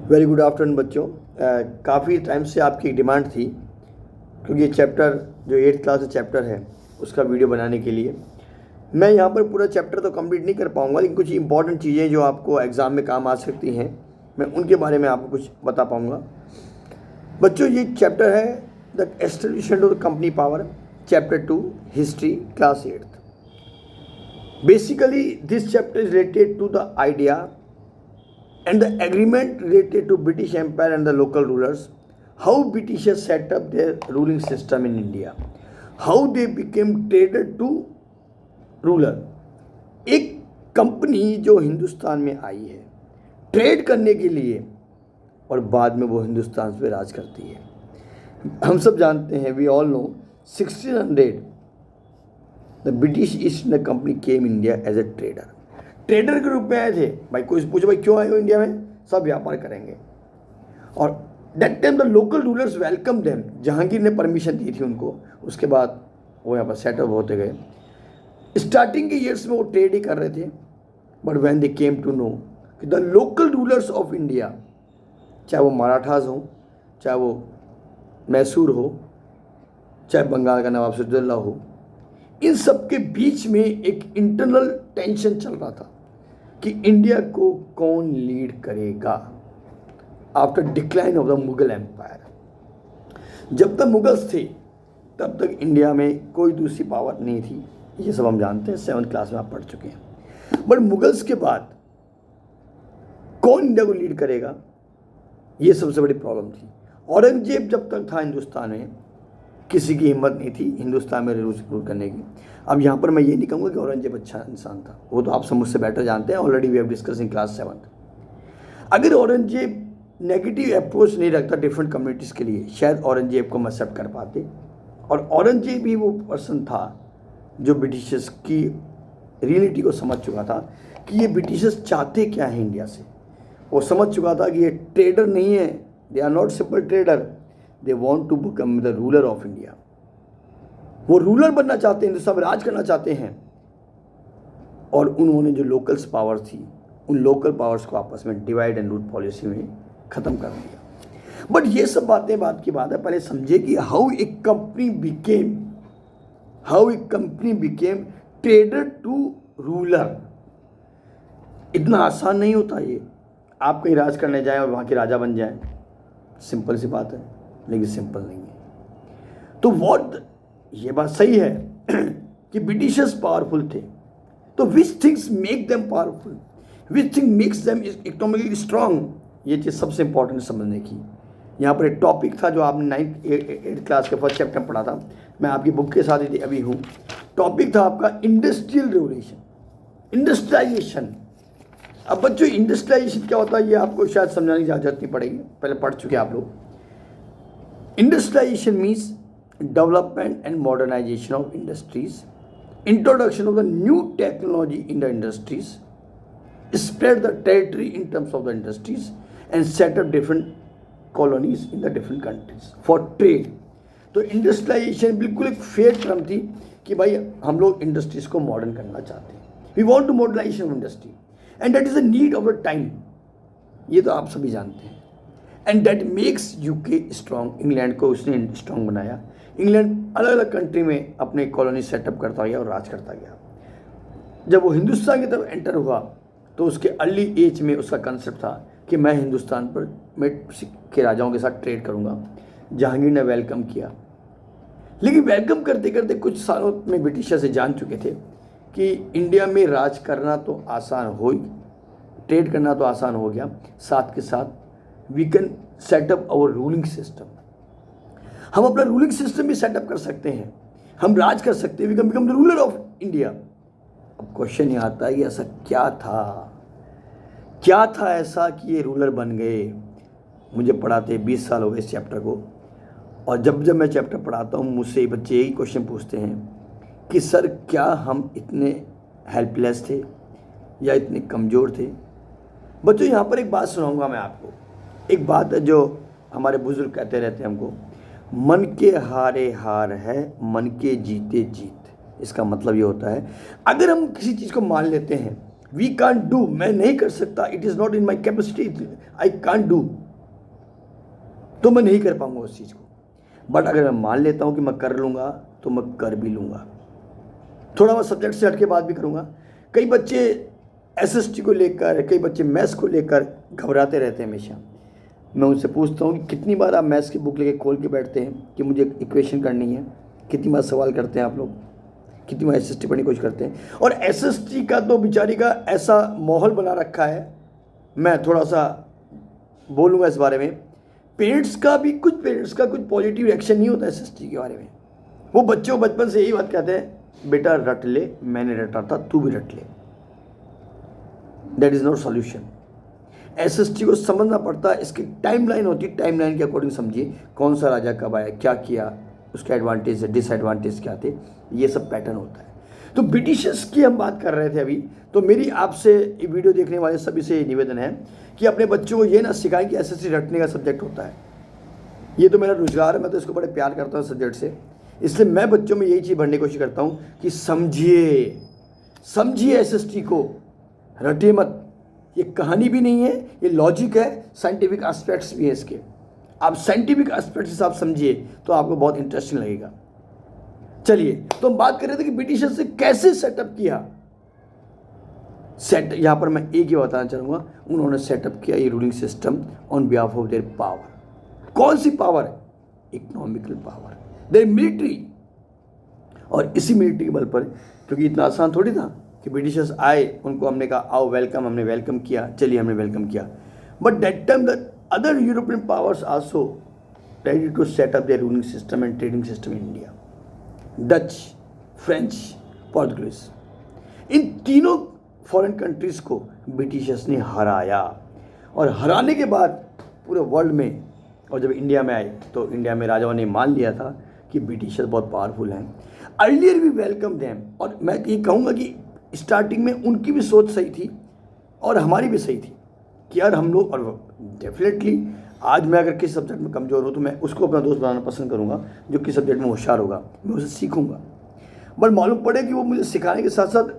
Very good afternoon बच्चों। काफ़ी time से आपकी एक डिमांड थी, क्योंकि ये चैप्टर जो 8th क्लास का चैप्टर है उसका वीडियो बनाने के लिए। मैं यहाँ पर पूरा चैप्टर तो कंप्लीट नहीं कर पाऊँगा, लेकिन कुछ इंपॉर्टेंट चीज़ें जो आपको एग्ज़ाम में काम आ सकती हैं मैं उनके बारे में आपको कुछ बता पाऊँगा। बच्चों, ये चैप्टर है the establishment of the company power, chapter 2, history, class 8th। Basically this chapter is related to the idea and the agreement related to British Empire and the local rulers, how Britishers set up their ruling system in India, how they became trader to ruler। एक company जो हिंदुस्तान में आई है trade करने के लिए और बाद में वो हिंदुस्तान पे राज करती है। हम सब जानते हैं, we all know 1600 the British East India Company came India as a trader के रूप में आए थे। भाई कोई पूछे भाई क्यों आए हो इंडिया में, सब व्यापार करेंगे। और that time the local rulers welcome them, Jahangir ने परमिशन दी थी उनको। उसके बाद वो यहाँ पर सेटअप होते गए। स्टार्टिंग के ईयर्स में वो ट्रेड ही कर रहे थे, but when they came to know कि the local rulers of India, चाहे वो मराठास हो, चाहे वो मैसूर हो, चाहे बंगाल का नवाब सिराजुद्दौला हो, इन सब के बीच में एक इंटरनल टेंशन चल रहा था कि इंडिया को कौन लीड करेगा after decline of the Mughal empire. जब तक मुगल्स थे तब तक इंडिया में कोई दूसरी पावर नहीं थी, ये सब हम जानते हैं, 7th क्लास में आप पढ़ चुके हैं। बट मुगल्स के बाद कौन इंडिया को लीड करेगा, ये सबसे बड़ी प्रॉब्लम थी। औरंगजेब जब तक था हिंदुस्तान में, किसी की हिम्मत नहीं थी हिंदुस्तान में रूल करने की। अब यहाँ पर मैं ये नहीं कहूँगा कि औरंगजेब अच्छा इंसान था, वो तो आप सब मुझसे बेटर जानते हैं, already we have discuss in class 7th। अगर औरंगजेब नेगेटिव अप्रोच नहीं रखता डिफरेंट कम्युनिटीज़ के लिए, शायद औरंगजेब को हम एक्सेप्ट कर पाते। और औरंगजेब ही वो पर्सन था जो ब्रिटिशर्स की रियलिटी को समझ चुका था कि ये ब्रिटिशर्स चाहते क्या है इंडिया से। वो समझ चुका था कि ये ट्रेडर नहीं है, they are not simple trader, they want to become the ruler of India. वो रूलर बनना चाहते हैं, हिंदुस्तान में राज करना चाहते हैं। और उन्होंने जो लोकल्स पावर थी, उन लोकल पावर्स को आपस में डिवाइड एंड रूल पॉलिसी में ख़त्म कर दिया। बट ये सब बातें बात की बात है, पहले समझे कि how a company became trader to ruler. इतना आसान नहीं होता ये, आप कहीं राज करने जाएं और वहाँ के राजा बन जाएं, सिंपल सी बात है, लेकिन सिंपल नहीं है। तो ये बात सही है कि ब्रिटिशर्स पावरफुल थे, तो which things make them powerful, which thing makes them economically strong, ये चीज़ सबसे इंपॉर्टेंट समझने की। यहाँ पर एक टॉपिक था जो आपने 8th क्लास के फर्स्ट चैप्टर में पढ़ा था, मैं आपकी बुक के साथ ही अभी हूँ। टॉपिक था आपका इंडस्ट्रियल रेवोल्यूशन, इंडस्ट्रियलाइजेशन। अब बच्चों, इंडस्ट्रियलाइजेशन क्या होता है ये आपको शायद समझाने की जरूरत नहीं पड़ेगी, पहले पढ़ चुके आप लोग। Industrialization means development and modernization of industries, introduction of the new technology in the industries, spread the territory in terms of the industries, and set up different colonies in the different countries for trade। तो industrialisation बिल्कुल एक fair term थी कि भाई हम लोग industries को modern करना चाहते हैं, we want to modernization of industry and that is the need of the time, ये तो आप सभी जानते हैं। And that makes UK strong, England को उसने स्ट्रॉन्ग बनाया। इंग्लैंड अलग अलग कंट्री में अपने कॉलोनी सेटअप करता गया और राज करता गया। जब वो हिंदुस्तान की तरफ एंटर हुआ तो उसके अर्ली एज में उसका कंसेप्ट था कि मैं हिंदुस्तान पर के राजाओं के साथ ट्रेड करूँगा। जहांगीर ने वेलकम किया, लेकिन वेलकम करते करते कुछ सालों में ब्रिटिशर्स से जान चुके थे कि इंडिया में राज करना तो आसान हो ही, ट्रेड करना तो आसान हो गया, साथ के साथ we can set up our ruling system. हम अपना रूलिंग सिस्टम भी सेटअप कर सकते हैं, हम राज कर सकते हैं, we can become the ruler of India. अब क्वेश्चन ये आता है कि ऐसा क्या था ऐसा कि ये रूलर बन गए। मुझे पढ़ाते 20 साल हो गए इस चैप्टर को, और जब मैं चैप्टर पढ़ाता हूँ मुझसे बच्चे यही क्वेश्चन पूछते हैं कि सर क्या हम इतने हेल्पलेस थे या इतने कमज़ोर थे। बच्चों, यहाँ पर एक बात सुनाऊंगा मैं आपको। एक बात है जो हमारे बुजुर्ग कहते रहते हैं हमको, मन के हारे हार है, मन के जीते जीत। इसका मतलब ये होता है, अगर हम किसी चीज़ को मान लेते हैं वी कांट डू, मैं नहीं कर सकता, it is not in my capacity, I can't do, तो मैं नहीं कर पाऊंगा उस चीज़ को। बट अगर मैं मान लेता हूं कि मैं कर लूंगा तो मैं कर भी लूंगा। थोड़ा मैं सब्जेक्ट से हट के बात भी करूंगा। कई बच्चे एसएसटी को लेकर, कई बच्चे मैथ्स को लेकर घबराते रहते हैं हमेशा। मैं उनसे पूछता हूँ कि कितनी बार आप मैथ्स की बुक लेके खोल के बैठते हैं कि मुझे इक्वेशन करनी है, कितनी बार सवाल करते हैं आप लोग, कितनी बार एसएसटी पढ़ने की कोशिश करते हैं। और एसएसटी का तो बेचारी का ऐसा माहौल बना रखा है, मैं थोड़ा सा बोलूँगा इस बारे में। पेरेंट्स का कुछ पॉजिटिव रिएक्शन नहीं होता एसएसटी के बारे में। वो बच्चों बचपन से यही बात कहते हैं, बेटा रट ले, मैंने रटा था, तू भी रट ले। That is not solution. SST को समझना पड़ता है, इसकी टाइमलाइन होती है, टाइमलाइन के अकॉर्डिंग समझिए कौन सा राजा कब आया, क्या किया, उसके एडवांटेज डिसएडवांटेज क्या थे, ये सब पैटर्न होता है। तो ब्रिटिशर्स की हम बात कर रहे थे अभी। तो मेरी आपसे वीडियो देखने वाले सभी से निवेदन है कि अपने बच्चों को ये ना सिखाएं कि एसएसटी रटने का सब्जेक्ट होता है। ये तो मेरा रोजगार है, मैं तो इसको बड़े प्यार करता हूँ सब्जेक्ट से, इसलिए मैं बच्चों में यही चीज़ भरने की कोशिश करता हूँ कि समझिए एसएसटी को, रटे मत। ये कहानी भी नहीं है, ये लॉजिक है, साइंटिफिक एस्पेक्ट्स भी है इसके। आप साइंटिफिक एस्पेक्ट्स से आप समझिए तो आपको बहुत इंटरेस्टिंग लगेगा। चलिए, तो हम बात कर रहे थे कि ब्रिटिशर्स से कैसे सेटअप किया। यहां पर मैं एक ही बताना चाहूंगा, उन्होंने सेटअप किया ये ruling system on behalf of their power. कौन सी power? Economical power, their military. और इसी मिलिट्री के बल पर, क्योंकि इतना आसान थोड़ी था कि ब्रिटिशर्स आए, उनको हमने कहा आओ वेलकम, हमने वेलकम किया, चलिए हमने वेलकम किया। But that time the other European powers also ready to set up their ruling system and trading system in India. Dutch, French, Portuguese, इन तीनों फॉरेन कंट्रीज़ को ब्रिटिशर्स ने हराया। और हराने के बाद पूरे वर्ल्ड में, और जब इंडिया में आए तो इंडिया में राजाओं ने मान लिया था कि ब्रिटिशर्स बहुत पावरफुल हैं। अर्लियर भी वेलकम देम। और मैं ये कहूँगा कि स्टार्टिंग में उनकी भी सोच सही थी और हमारी भी सही थी कि यार हम लोग, और डेफिनेटली आज मैं अगर किसी सब्जेक्ट में कमज़ोर हूँ तो मैं उसको अपना दोस्त बनाना पसंद करूँगा, जो किस सब्जेक्ट में होशियार होगा, मैं उसे सीखूँगा। बट मालूम पड़े कि वो मुझे सिखाने के साथ साथ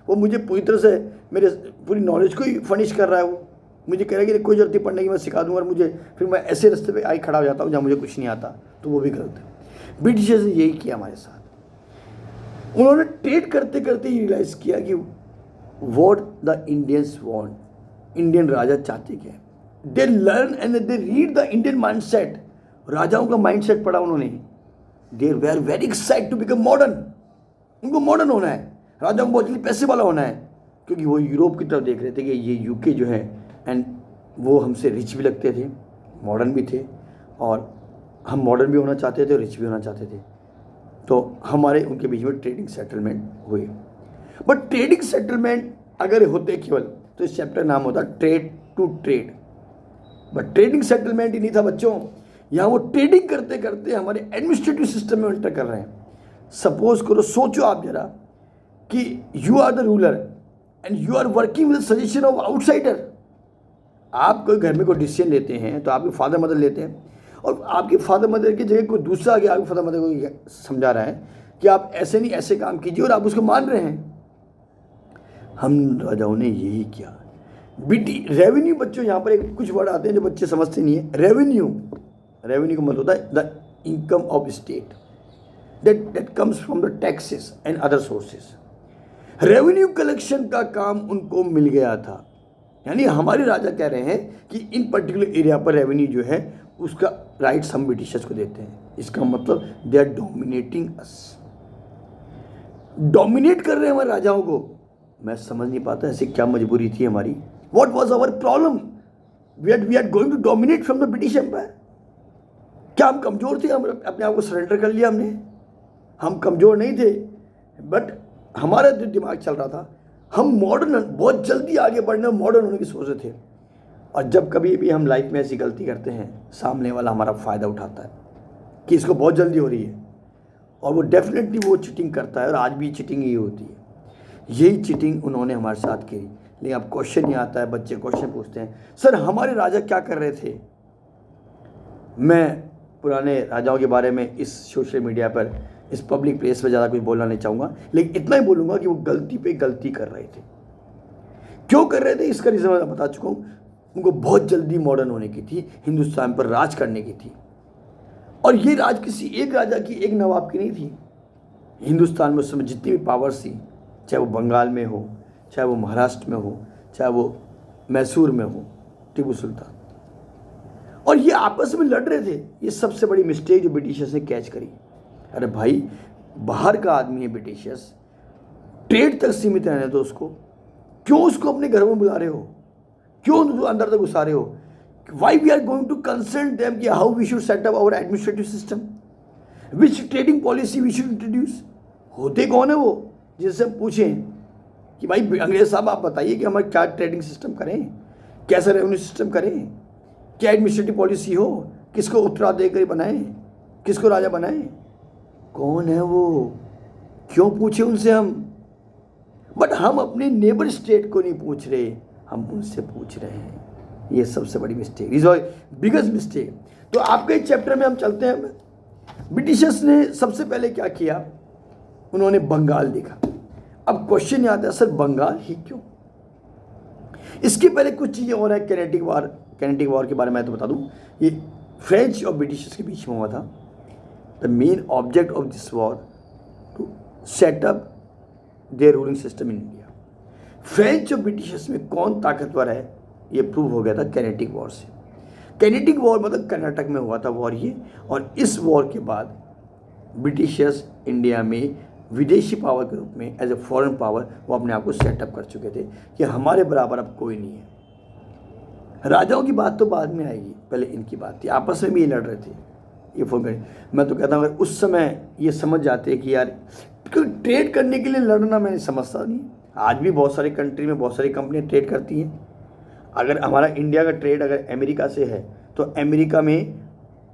वो मुझे पूरी तरह से मेरे पूरी नॉलेज को ही फर्निश कर रहा है। वो मुझे कह रहा है कि कोई जरूरत नहीं पढ़ने की, मैं सिखा दूँगा, और मुझे फिर मैं ऐसे रास्ते पे आई खड़ा हो जाता हूँ जहाँ मुझे कुछ नहीं आता, तो वो भी गलत है। ब्रिटिशर्स ने यही किया हमारे साथ। उन्होंने ट्रेड करते करते ही रियलाइज़ किया कि what the Indians want, Indian राजा चाहते क्या है। They learn and they read the Indian mind set. राजाओं का माइंड सेट पढ़ा उन्होंने। They were very excited to become modern. उनको मॉडर्न होना है, राजाओं को बहुत जल्दी पैसे वाला होना है, क्योंकि वो यूरोप की तरफ देख रहे थे कि ये यूके जो है, एंड वो हमसे रिच भी लगते थे, मॉडर्न भी थे, और हम मॉडर्न भी होना चाहते थे और रिच भी होना चाहते थे। तो हमारे उनके बीच में ट्रेडिंग सेटलमेंट हुए। बट ट्रेडिंग सेटलमेंट अगर होते केवल, तो इस चैप्टर नाम होता trade to trade. But trading settlement ही नहीं था बच्चों, यहाँ वो ट्रेडिंग करते करते हमारे एडमिनिस्ट्रेटिव सिस्टम में एंटर कर रहे हैं। सपोज करो, सोचो आप जरा कि you are the ruler and you are working with suggestion of outsider. आप कोई घर में कोई डिसीजन लेते हैं तो आपके फादर मदर लेते हैं, और आपके फादर मदर की जगह कोई दूसरा आगे आपके फादर मदर को समझा रहा है कि आप ऐसे नहीं ऐसे काम कीजिए, और आप उसको मान रहे हैं। हम राजाओं ने यही किया। रेवेन्यू, बच्चों यहाँ पर एक कुछ वर्ड आते हैं जो बच्चे समझते नहीं है। रेवेन्यू का मतलब होता है the income of state that comes from the taxes and other sources। Revenue collection का काम उनको मिल गया था। यानी हमारे राजा कह रहे हैं कि इन पर्टिकुलर एरिया पर रेवेन्यू जो है उसका राइट्स हम ब्रिटिशर्स को देते हैं। इसका मतलब they are dominating us, dominate कर रहे हैं हमारे राजाओं को। मैं समझ नहीं पाता ऐसी क्या मजबूरी थी हमारी। What was our problem? We are going to dominate from the British empire. क्या हम कमजोर थे? हम अपने आप को सरेंडर कर लिया हमने? हम कमज़ोर नहीं थे, बट हमारा जो दिमाग चल रहा था, हम मॉडर्न, बहुत जल्दी आगे बढ़ने और मॉडर्न होने की सोच रहे थे। और जब कभी भी हम लाइफ में ऐसी गलती करते हैं, सामने वाला हमारा फ़ायदा उठाता है कि इसको बहुत जल्दी हो रही है, और वो डेफिनेटली वो चीटिंग करता है, और आज भी चीटिंग ही होती है। यही चीटिंग उन्होंने हमारे साथ की। लेकिन अब क्वेश्चन ही आता है, बच्चे क्वेश्चन पूछते हैं, सर हमारे राजा क्या कर रहे थे? मैं पुराने राजाओं के बारे में इस सोशल मीडिया पर, इस पब्लिक प्लेस पर ज़्यादा कुछ बोलना नहीं चाहूँगा, लेकिन इतना ही बोलूँगा कि वो गलती पे गलती कर रहे थे। क्यों कर रहे थे इसका रीज़न मैं बता चुका हूँ। उनको बहुत जल्दी मॉडर्न होने की थी, हिंदुस्तान पर राज करने की थी। और ये राज किसी एक राजा की, एक नवाब की नहीं थी। हिंदुस्तान में उस समय जितनी भी पावर्स थी, चाहे वो बंगाल में हो, चाहे वो महाराष्ट्र में हो, चाहे वो मैसूर में हो, टीपू सुल्तान, और ये आपस में लड़ रहे थे। ये सबसे बड़ी मिस्टेक जो ब्रिटिशर्स ने कैच करी। अरे भाई, बाहर का आदमी है ब्रिटिशर्स, ट्रेड तक सीमित रहने दो उसको। क्यों उसको अपने घर में बुला रहे हो? क्यों उसको अंदर तक घुसा रहे हो? Why we are going to consult them कि how we should set up our administrative system, which trading policy we should introduce. होते कौन है वो जिससे हम पूछें कि भाई अंग्रेज साहब आप बताइए कि हमारा क्या ट्रेडिंग सिस्टम करें, कैसा रेवेन्यू सिस्टम करें, क्या एडमिनिस्ट्रेटिव पॉलिसी हो, किसको उत्तराधिकारी बनाएं, किसको राजा बनाएं? कौन है वो? क्यों पूछे उनसे हम? बट हम अपने नेबर स्टेट को नहीं पूछ रहे, हम उनसे पूछ रहे हैं। ये सबसे बड़ी मिस्टेक, इज बिगेस्ट मिस्टेक। तो आपके इस चैप्टर में हम चलते हैं। ब्रिटिशर्स ने सबसे पहले क्या किया, उन्होंने बंगाल देखा। अब क्वेश्चन ये आता है, सर बंगाल ही क्यों? इसके पहले कुछ चीज़ें और है। कैनेटिक वॉर के बारे में तो बता दूं, ये फ्रेंच और ब्रिटिशर्स के बीच में हुआ था। The main object of this war to set up their ruling system in India. French और ब्रिटिशर्स में कौन ताकतवर है, ये प्रूव हो गया था कैनेटिक वॉर से। कैनेटिक वॉर मतलब कर्नाटक में हुआ था वॉर ये। और इस वॉर के बाद ब्रिटिशर्स इंडिया में विदेशी पावर के रूप में, एज ए फॉरेन पावर, वो अपने आप को सेटअप कर चुके थे कि हमारे बराबर अब कोई नहीं है। राजाओं की बात तो बाद में आएगी, पहले इनकी बात थी। आपस में भी ये लड़ रहे थे, ये फोन करें। मैं तो कहता हूँ अगर उस समय ये समझ जाते कि यार ट्रेड करने के लिए लड़ना, मैं समझता नहीं। आज भी बहुत सारी कंट्री में बहुत सारी कंपनियाँ ट्रेड करती हैं। अगर हमारा इंडिया का ट्रेड अगर अमेरिका से है तो अमेरिका में,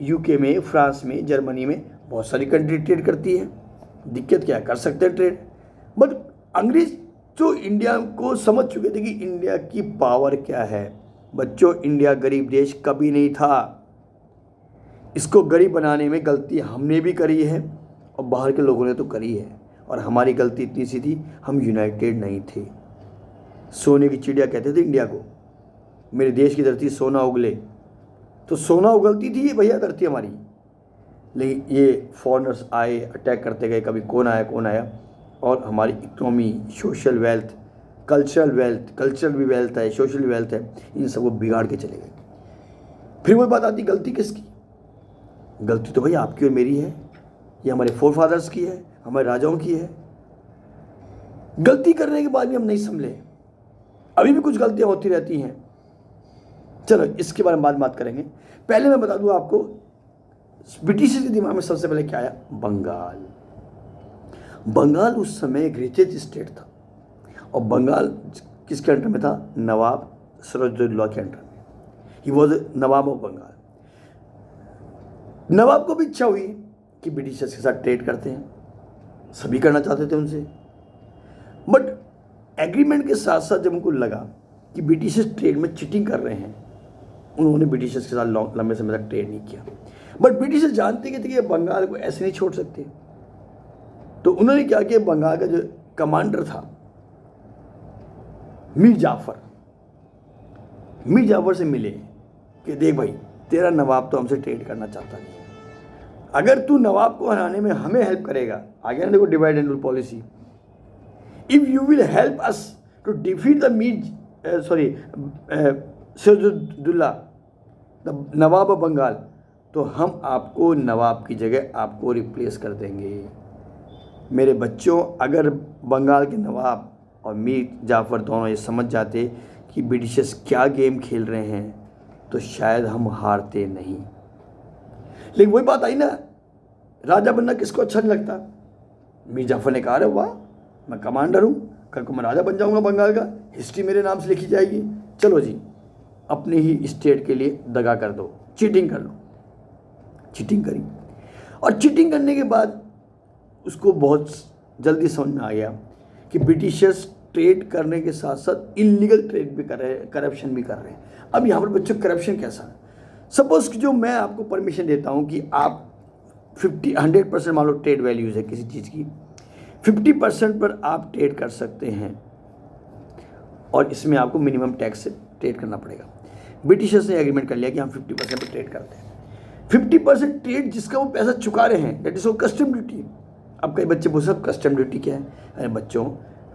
यूके में, फ्रांस में, जर्मनी में बहुत सारी कंट्री ट्रेड करती है। दिक्कत क्या है, कर सकते हैं ट्रेड। बट अंग्रेज जो इंडिया को समझ चुके थे कि इंडिया की पावर क्या है। बच्चों, इंडिया गरीब देश कभी नहीं था। इसको गरीब बनाने में गलती हमने भी करी है और बाहर के लोगों ने तो करी है। और हमारी गलती इतनी सी थी, हम यूनाइटेड नहीं थे। सोने की चिड़िया कहते थे इंडिया को, मेरे देश की धरती सोना उगले, तो सोना उगलती थी ये भैया धरती हमारी। लेकिन ये फॉरेनर्स आए, अटैक करते गए, कभी कौन आया, और हमारी इकोनॉमी, सोशल वेल्थ, कल्चरल भी वेल्थ है, सोशल भी वेल्थ है, इन सबको बिगाड़ के चले गए। फिर वही बात आती, गलती किसकी? गलती तो भाई आपकी और मेरी है, ये हमारे फोर फादर्स की है, हमारे राजाओं की है। गलती करने के बाद भी हम नहीं संभले, अभी भी कुछ गलतियां होती रहती हैं। चलो इसके बारे में बाद बात करेंगे। पहले मैं बता दूं आपको, ब्रिटिश के दिमाग में सबसे पहले क्या आया? बंगाल उस समय एक रिचेस्ट स्टेट था। और बंगाल किसके अंडर में था? नवाब सिराजुद्दौला के अंडर में। He was nawab of Bengal. नवाब को भी इच्छा हुई कि ब्रिटिशर्स के साथ ट्रेड करते हैं, सभी करना चाहते थे उनसे। बट एग्रीमेंट के साथ साथ जब उनको लगा कि ब्रिटिशर्स ट्रेड में चीटिंग कर रहे हैं, उन्होंने ब्रिटिशर्स के साथ लंबे समय तक ट्रेड नहीं किया। बट ब्रिटिशर्स जानते थे कि बंगाल को ऐसे नहीं छोड़ सकते, तो उन्होंने क्या किया, बंगाल का जो कमांडर था मीर जाफर से मिले कि देख भाई, तेरा नवाब तो हमसे ट्रेड करना चाहता नहीं है, अगर तू नवाब को हराने में हमें हेल्प करेगा, आगे ना देखो divide and rule policy, if you will help us to defeat the Sirajuddaula the Nawab of Bengal, तो हम आपको नवाब की जगह आपको रिप्लेस कर देंगे। मेरे बच्चों, अगर बंगाल के नवाब और मीर जाफ़र दोनों ये समझ जाते कि ब्रिटिशर्स क्या गेम खेल रहे हैं, तो शायद हम हारते नहीं। लेकिन वही बात आई ना, राजा बनना किसको अच्छा नहीं लगता। मीर जाफ़र ने कहा, अरे वाह, मैं कमांडर हूँ, कल को मैं राजा बन जाऊँगा बंगाल का, हिस्ट्री मेरे नाम से लिखी जाएगी। चलो जी, अपने ही स्टेट के लिए दगा कर दो, चीटिंग कर लो। चीटिंग करी, और चीटिंग करने के बाद उसको बहुत जल्दी समझ में आ गया कि ब्रिटिशर्स ट्रेड करने के साथ साथ इलीगल ट्रेड भी कर रहे हैं, करप्शन भी कर रहे हैं। अब यहाँ पर बच्चों करप्शन कैसा है? सपोज कि जो मैं आपको परमिशन देता हूँ कि आप 100% मान लो ट्रेड वैल्यूज़ है किसी चीज़ की, 50% पर आप ट्रेड कर सकते हैं, और इसमें आपको मिनिमम टैक्स से ट्रेड करना पड़ेगा। ब्रिटिशर्स ने एग्रीमेंट कर लिया कि हम 50% पर ट्रेड करते हैं। 50% ट्रेड जिसका वो पैसा चुका रहे हैं, दैट इज वो कस्टम ड्यूटी। अब कई बच्चे पूछ सकते कस्टम ड्यूटी क्या है? अरे बच्चों,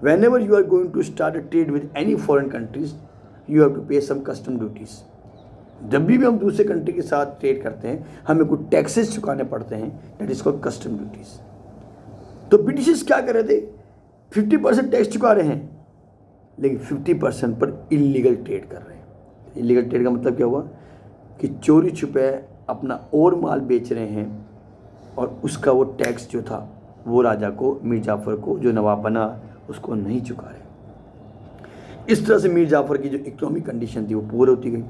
whenever you are going to start a trade with any foreign countries, you have to pay some custom duties. जब भी हम दूसरे कंट्री के साथ ट्रेड करते हैं, हमें कुछ टैक्सेस चुकाने पड़ते हैं, that is called custom duties. तो ब्रिटिशर्स क्या कर रहे थे? 50% टैक्स चुका रहे हैं, लेकिन 50% पर इलीगल ट्रेड कर रहे हैं। इलीगल ट्रेड का मतलब क्या हुआ कि चोरी छुपे अपना और माल बेच रहे हैं, और उसका वो टैक्स जो था वो राजा को, मीर जाफ़र को, जो नवाब बना, उसको नहीं चुका रहे। इस तरह से मीर जाफ़र की जो इकोनॉमिक कंडीशन थी वो पूरी होती गई।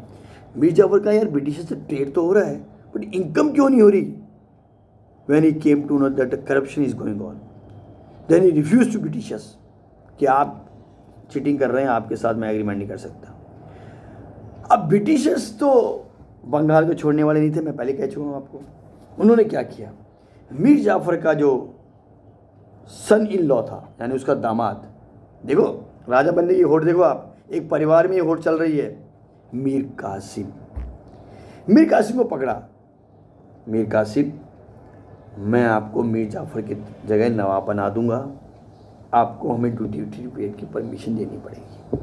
मीर जाफ़र का यार ब्रिटिश से ट्रेड तो हो रहा है, बट इनकम क्यों नहीं हो रही? When he came to know that corruption is going on, then he refuse to Britishers कि आप चीटिंग कर रहे हैं, आपके साथ मैं एग्रीमेंट नहीं कर सकता। अब ब्रिटिशर्स तो बंगाल को छोड़ने वाले नहीं थे, मैं पहले कह चुका हूँ आपको। उन्होंने क्या किया? मीर जाफ़र का जो सन इन लॉ था, यानी उसका दामाद, देखो राजा बनने की होड़, देखो आप, एक परिवार में ये होड़ चल रही है। मीर कासिम को पकड़ा। मीर कासिम, मैं आपको मीर जाफ़र की जगह नवाब बना दूंगा, आपको हमें ड्यूटी पेड की परमिशन देनी पड़ेगी।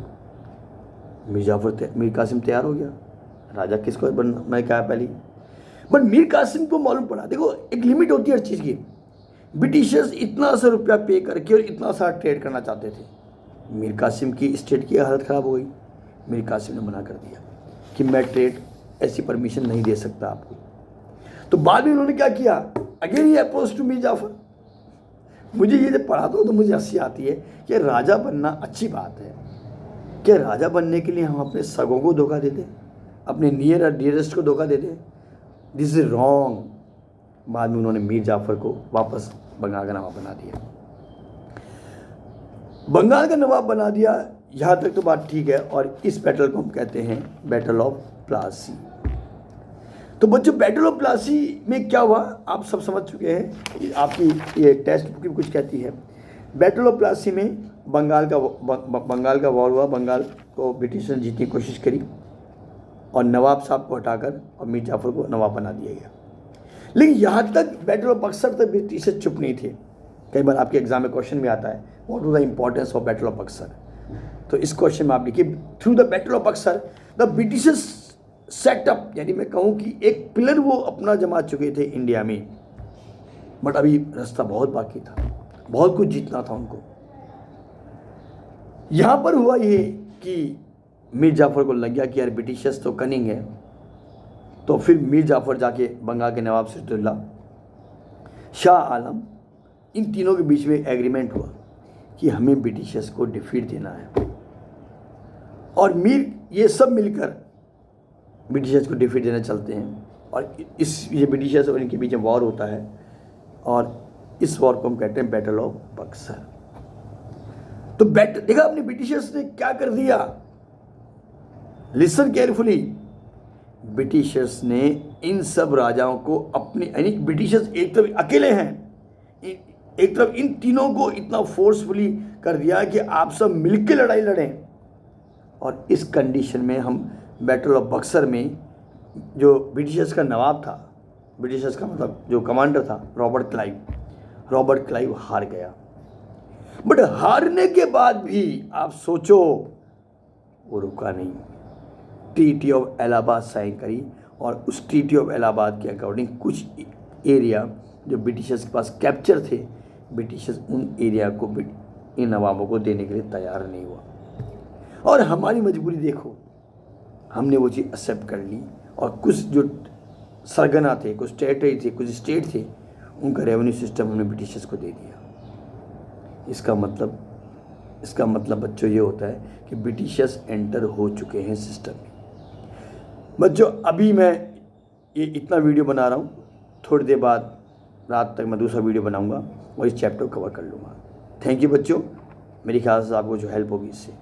मीर कासिम तैयार हो गया। राजा किसको बनना, मैं क्या पहले, बट मीर कासिम को मालूम पड़ा, देखो एक लिमिट होती है हर चीज़ की। ब्रिटिशर्स इतना सा रुपया पे करके और इतना सारा ट्रेड करना चाहते थे। मीर कासिम की स्टेट की हालत ख़राब हो गई। मीर कासिम ने मना कर दिया कि मैं ट्रेड ऐसी परमिशन नहीं दे सकता आपको। तो बाद में उन्होंने क्या किया? Again he oppose to Mir Jafar. मुझे ये जब पढ़ाता हूँ तो मुझे हंसी आती है कि राजा बनना अच्छी बात है, क्या राजा बनने के लिए हम अपने सगों को धोखा देते हैं, अपने नियर और डियरेस्ट को धोखा देते हैं? This is wrong. बाद में उन्होंने मीर जाफ़र को वापस बंगाल का नवाब बना दिया। बंगाल का नवाब बना दिया, यहाँ तक तो बात ठीक है। और इस बैटल को हम कहते हैं बैटल ऑफ प्लासी। तो बच्चों, बैटल ऑफ प्लासी में क्या हुआ आप सब समझ चुके हैं। आपकी ये टेक्स्ट बुक भी कुछ कहती है। बैटल ऑफ प्लासी में बंगाल का वॉर हुआ। बंगाल को ब्रिटिश ने जीतने की कोशिश करी और नवाब साहब को हटाकर और मीर जाफ़र को नवाब बना दिया गया। लेकिन यहाँ तक बैटल ऑफ बक्सर तक ब्रिटिश चुप नहीं थे। कई बार आपके एग्जाम में क्वेश्चन में आता है what was the importance of battle of Buxar. तो इस क्वेश्चन में आप लिखिए, through the battle of Buxar the Britishers setup, यानी मैं कहूँ कि एक पिलर वो अपना जमा चुके थे इंडिया में, बट अभी रास्ता बहुत बाकी था, बहुत कुछ जीतना था उनको। यहाँ पर हुआ ये कि मीर जाफ़र को लग गया कि यार ब्रिटिशर्स तो कनिंग है। तो फिर मीर जाफ़र जाके बंगाल के नवाब सिराजुद्दौला, शाह आलम, इन तीनों के बीच में एग्रीमेंट हुआ कि हमें ब्रिटिशर्स को डिफीट देना है। और मीर ये सब मिलकर ब्रिटिशर्स को डिफीट देना चलते हैं। और ये ब्रिटिशर्स और इनके बीच में वॉर होता है, और इस वॉर को हम कहते हैं बैटल ऑफ बक्सर। तो देखा आपने ब्रिटिशर्स ने क्या कर दिया? Listen carefully. ब्रिटिशर्स ने इन सब राजाओं को अपने, यानी ब्रिटिशर्स एक तरफ अकेले हैं, एक तरफ इन तीनों को इतना फोर्सफुली कर दिया कि आप सब मिलकर लड़ाई लड़ें। और इस कंडीशन में हम बैटल ऑफ बक्सर में जो ब्रिटिशर्स का नवाब था, ब्रिटिशर्स का मतलब जो कमांडर था रॉबर्ट क्लाइव हार गया। बट हारने के बाद भी आप सोचो वो रुका नहीं। ट्रीटी ऑफ इलाहाबाद साइन करी, और उस ट्रीटी ऑफ इलाहाबाद के अकॉर्डिंग कुछ एरिया जो ब्रिटिशर्स के पास कैप्चर थे, ब्रिटिशर्स उन एरिया को इन नवाबों को देने के लिए तैयार नहीं हुआ। और हमारी मजबूरी देखो, हमने वो चीज़ एक्सेप्ट कर ली, और कुछ जो सरगना थे, कुछ टेरिटरी थे, कुछ स्टेट थे, उनका रेवेन्यू सिस्टम हमने ब्रिटिशर्स को दे दिया। इसका मतलब बच्चों ये होता है कि ब्रिटिशर्स एंटर हो चुके हैं सिस्टम में। बच्चों, अभी मैं ये इतना वीडियो बना रहा हूँ, थोड़ी देर बाद रात तक मैं दूसरा वीडियो बनाऊँगा और इस चैप्टर को कवर कर लूँगा। थैंक यू बच्चों, मेरे ख्याल से आपको जो हेल्प होगी इससे।